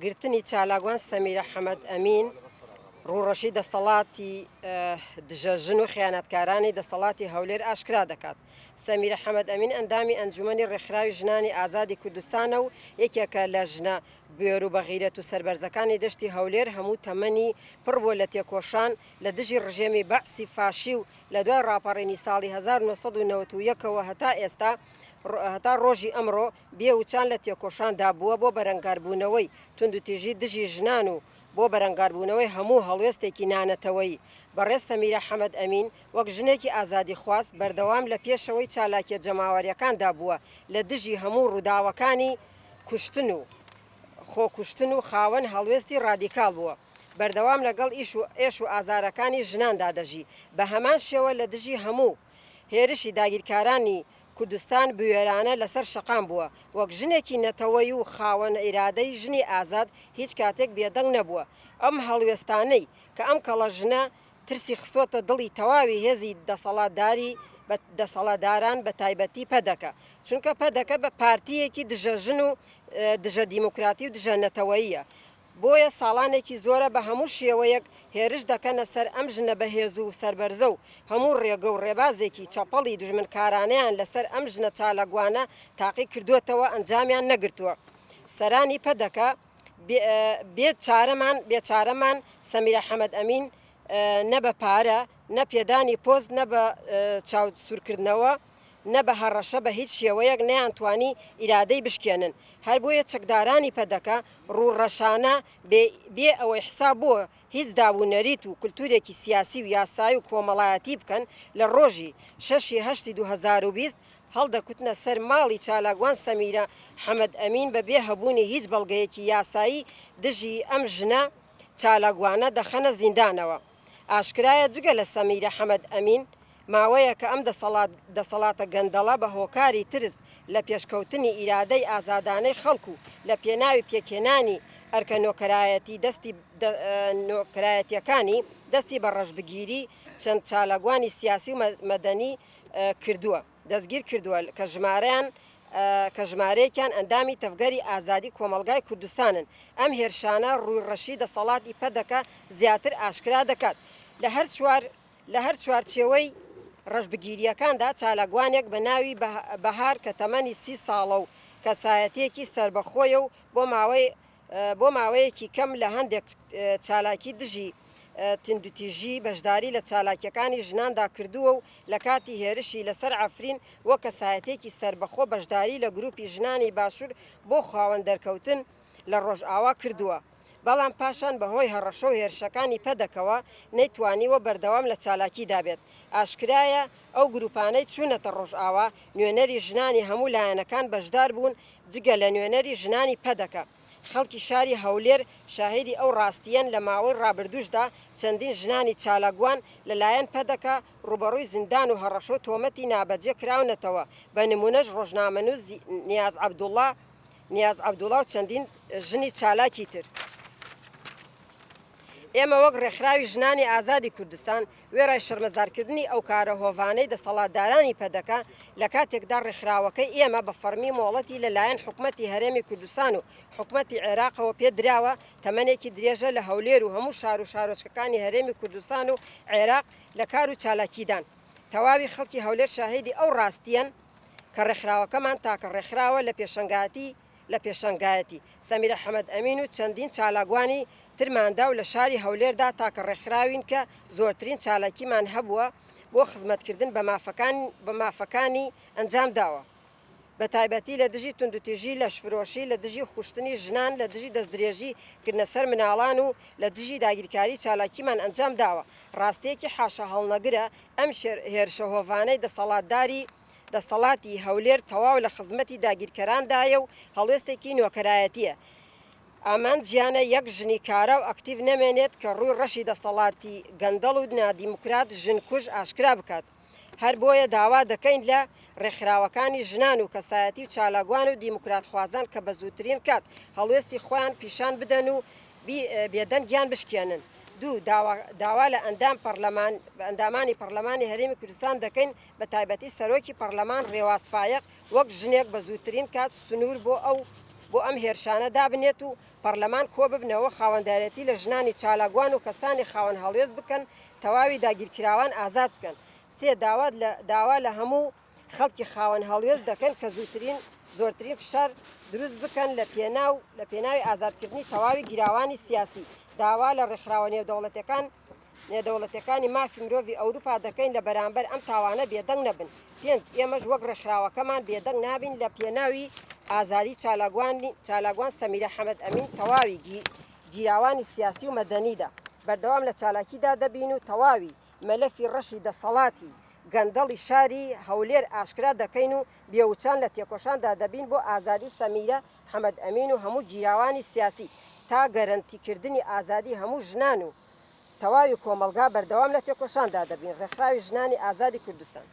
گرتنی چالاگوان سەمیرە حەمەد ئەمین ڕوڕەشی دەسەڵاتی دژە ژن و خیانەتکارانی دەسەڵاتی هەولێر ئاشکرا دەکات. سەمیرە حەمەد ئەمین ئەندامی ئەنجومەنی ڕێکخراوی ژنانی ئازادی کوردستانە و یەکێکە لە ژنە بێر و بەغیرەت و سەربەرزەکانی دەشتی هەولێر هەموو تەمەنی پڕ بۆ لە تێکۆشان لە دژی ڕژێمی بەعسی فاشی و لە دوای ڕاپەڕێنی ساڵی 1991ەوە هەتا ئێستا هەتا ڕۆژی ئەمڕۆ بێوچان لە تێکۆشاندا بووە بۆ بەرەنگاربوونەوەی تونند و تیژی دژی ژنان و بۆ بەرەنگاربوونەوەی هەموو هەڵوێستێکی نانەتەوەی. بەڕێز سەمیرە حەمەد ئەمین وەک ژنێکی ئازادی خواست بەردەوام لە پێشەوەی چالاکیە جەماوەریەکاندا بووە لە دژی هەموو ڕووداوەکانی کوشتن و خۆکوشتن و خاوەن هەڵوێستی ڕادیکال بووە. بەردەوام لەگەڵ ئێش و ئازارەکانی ژناندا دەژی بە هەمان شێوە لە دژی هەموو هێرشی داگیرکارانی کوردستان بوێرانە لەسەر شەقام بووە. وەک ژنێکی نەتەوەی و خاوەن ئیرادەی ژنی ئازاد هیچ کاتێک بێدەنگ نەبووە. ئەم هەڵوێستانەی کە ئەم کەڵە ژنە ترسی خستۆتە دڵی تەواوی هێزی دەسەڵاتداران بە تایبەتی پەدەکە، چونکە پەدەکە بە پارتیەکی دژە ژن و دژە دیموکراتی و دژە نەتەوەییە. بۆیە ساڵانێکی زۆرە بە هەموو شێوەیەک هێرش دەکەنە سەر ئەم ژنە بەهێز و سربەرزە و هەموو ڕێگە و ڕێبازێکی چەپەڵی دژمنکارانەیان لەسەر ئەم ژنە چالاگوانە تاقی کردوێتەوە ئەنجامیان نەگرتووە. سەرانی پەدەکە بێچارەمان سەمیرە حەمەد ئەمین نە بە پارە، نە پێدانی پۆست، نە بە چاوسورکردنەوە، نە بە هەڕەشە بە هیچ شێوەیەک نەیانتوانی ئیرادەی بشکێنن. هەر بۆیە چەکدارانی پەدەکە ڕوڕەشانە بێ ئەوەی حساب بووە هیچ دابوونەریت و کولتورێکی سیاسی و یاسایی و کۆمەڵایەتی بکەن لە ڕۆژی 6 2020 هەڵدەکوتنە سەر ماڵی چالاگوان سەمیرە حەمەد ئەمین بەبێ هەبوونی هیچ بەڵگەیەکی یاسایی دژی ئەم ژنە چالاگوانە دەخەنە زیندانەوە. ئاشکرایە جگە لە سەمیرە حەمەد ئەمین ماوەیە کە ئەم دەسەڵاتە گەندەڵە بە هۆکاری ترس لە پێشکەوتنی ئیرادەی ئازادانەی خەڵکو و لە پێناوی پێکێنانی ئەرکە نۆکرایەتیەکانی دەستی بە ڕەشبگیری چەند چالاگوانی سیاسی و مەدەنی کردووە دەستگیر کردووە کە ژمارەیەکیان ئەندامی تەفگەری ئازادی کۆمەلگای کوردستانن. ئەم هێرشانە ڕووی دەسەڵاتی پەدەکە زیاتر ئاشکرا دەکات. لە هەر چوارچێوەی ڕەشبگیریەکاندا چالاگوانێک بە ناوی بەهار کە تەمەنی 30 ساڵە و کەسایەتێکی سربەخۆیە و بۆ ماوەیەکی کەم لە هەندێک چالاکی دژی تندوتیژی بەشداری لە چالاکیەکانی ژناندا کردووە و لە کاتی هێرشی لەسەر ئەفرین وە کەسایەتێکی سربەخۆ بەشداری لە گروپی ژنانی باشوور بۆ خاوەن دەرکەوتن لە ڕۆژئاوا کردووە. بەڵام پاشان بەهۆی هەڕەشە و هێرشەکانی پەدەکەوە نەیتوانیوە بەردەوام لە چالاکی دابێت. ئاشکرایە ئەو گروپانەی چوونەتە ڕۆژئاوا نوێنەری ژنانی هەموو لایەنەکان بەشدار بوون جگە لە نوێنەری ژنانی پەدەکە. خەڵکی شاری هەولێر شاهێدی ئەو ڕاستیەن لە ماوەی ڕابردوشدا چەندین ژنانی چالاگوان لەلایەن پەدەکە ڕوبەڕووی زیندان و هەڕەشە و تۆمەتی نابەجێ کراونەتەوە. بە نمونەش ڕۆژنامەنووس نیاز عەبدوڵڵا و چەندین ژنی چالاکی تر. ئێمە وەک ڕێکخراوی ژنانی ئازادی کوردستان وێرای شەرمەزارکردنی ئەو کارە هۆڤانەی دەسەڵاتدارانی پەدەکە لە کاتێکدا ڕێکخراوەکەی ئێمە بە فەرمی مۆڵەتی لەلایەن حکومەتی هەرێمی کوردستان و حکومەتی عێراقەوە پێدراوە تەمەنێکی درێژە لە هەولێر و هەموو شار و شارۆچکەکانی هەرێمی کوردستان و عێراق لە کار و چالاکیدان. تەواوی خەڵکی هەولێر شاهێدی ئەو ڕاستیەن کە ڕێکخراوەکەمان تاکە ڕێکخراوە لە پێشەنگایەتی سەمیرە حەمەد ئەمین و چەندین چالاگوانی ترماندا و لە شاری هەولێردا تاکە ڕێکخراوین کە زۆرترین چالاکیمان هەبووە بۆ خزمەتکردن بە مافەکانی ئەنجام داوە. بە تایبەتی لە دژی تونندوتیژی لەشفرۆشی، لە دژی خوشتنی ژنان، لە دژی دەستدرێژی کردنە سەر مناڵان و لە دژی داگیرکاری چالاکیمان ئەنجام داوە. ڕاستەیەکی حاشە هەڵنەگرە ئەم هێرشە هۆڤانەی دەسەڵاتی هەولێر تەواو لە خزمەتی داگیرکەراندایە و هەڵوێستێکی نۆکەرایەتیە. ئامان گیانە یەک ژنی کارە و ئەکتیڤ نەمێنێت کە ڕووی ڕەشی دەسەڵاتی گەندەڵ و نادیموکرات ژن کوژ ئاشکرا بکات. هەر بۆیە داوا دەکەین لە ڕێکخراوەکانی ژنان و کەسایەتی و چالاگوان و دیموکرات خوازان کە بە زووترین کات هەڵوێستی خۆیان پیشان بدەن و بێدەنگیان بشکێنن. دوو داوا لە ئەندامانی پەرلەمانی هەرێمی کوردستان دەکەین بە تایبەتی سەرۆکی پەرلەمان ڕێواز فایق وەک ژنێک بە زووترین کات سنوور بۆ ئەو بۆ ئەم هێرشانە دابنێت و پەرلەمان کۆ ببنەوە خاوەندارەتی لە ژنانی چالاکوان و کەسانی خاوەن هەڵوێز بکەن تەواوی داگیرکراوان ئازاد بکەن. سێ داوا لە هەموو خەڵکی خاوەن هەڵوێز دەکەن کە زۆرترین فشار دروست بکەن لە پێناوی ئازادکردنی تەواوی گیراوانی سیاسی. داوا لە ڕێکخراوە نێودەوڵەتەکانی مافی مرۆڤی ئەوروپا دەکەین لە بەرامبەر ئەم تاوانە بێدەنگ نەبن. 5 ئێمەش وەک ڕێکخراوەکەمان بێدەنگ نابین لە پێناوی ئازادی چالاکوان سەمیرە حەمەد ئەمین تەواوی گیراوانی سیاسی و مەدەنیدا بەردەوام لە چالاکیدا دەبین و تەواوی مەلەفی ڕەشی دەسەڵاتی گەندەڵی شاری هەولێر ئاشکرا دەکەین و بێوچان لە تێکۆشاندا دەبین بۆ ئازادی سەمیرە حەمەد ئەمین و هەموو گیراوانی سیاسی تا گەرەنتیکردنی ئازادی هەموو ژنان و تەواوی کۆمەلگا بەردەوام لە تێکۆشاندا دەبین. ڕێکخراوی ژنانی ئازادی کوردستان.